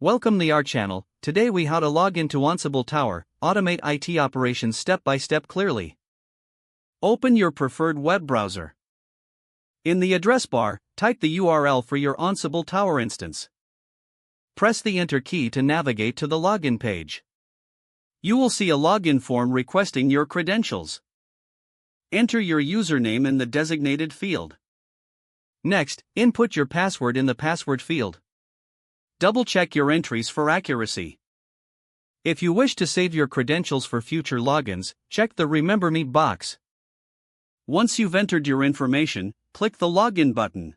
Welcome to our channel. Today we how to log into Ansible Tower, automate IT operations step by step clearly. Open your preferred web browser. In the address bar, type the URL for your Ansible Tower instance. Press the Enter key to navigate to the login page. You will see a login form requesting your credentials. Enter your username in the designated field. Next, input your password in the password field. Double-check your entries for accuracy. If you wish to save your credentials for future logins, check the Remember Me box. Once you've entered your information, click the Login button.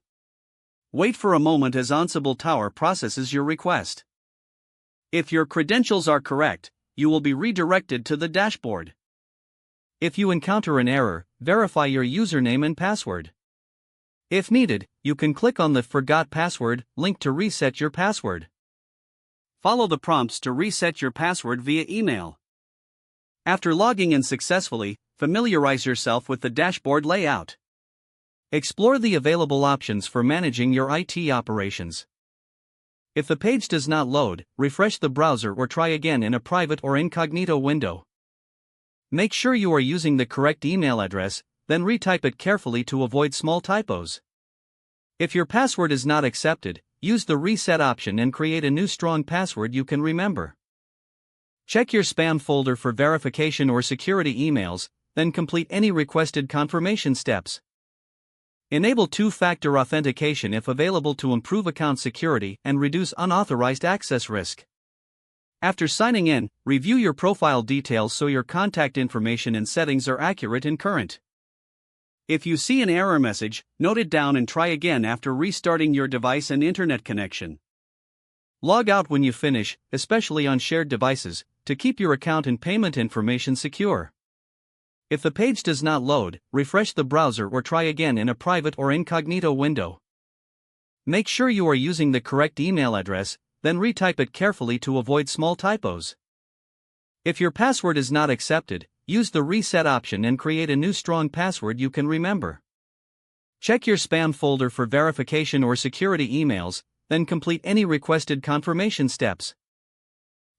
Wait for a moment as Ansible Tower processes your request. If your credentials are correct, you will be redirected to the dashboard. If you encounter an error, verify your username and password. If needed, you can click on the Forgot Password link to reset your password. Follow the prompts to reset your password via email. After logging in successfully, familiarize yourself with the dashboard layout. Explore the available options for managing your IT operations. If the page does not load, refresh the browser or try again in a private or incognito window. Make sure you are using the correct email address, then retype it carefully to avoid small typos. If your password is not accepted, use the reset option and create a new strong password you can remember. Check your spam folder for verification or security emails, then complete any requested confirmation steps. Enable two-factor authentication if available to improve account security and reduce unauthorized access risk. After signing in, review your profile details so your contact information and settings are accurate and current. If you see an error message, note it down and try again after restarting your device and internet connection. Log out when you finish, especially on shared devices, to keep your account and payment information secure. If the page does not load, refresh the browser or try again in a private or incognito window. Make sure you are using the correct email address, then retype it carefully to avoid small typos. If your password is not accepted, use the reset option and create a new strong password you can remember. Check your spam folder for verification or security emails, then complete any requested confirmation steps.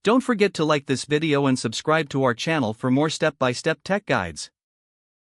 Don't forget to like this video and subscribe to our channel for more step-by-step tech guides.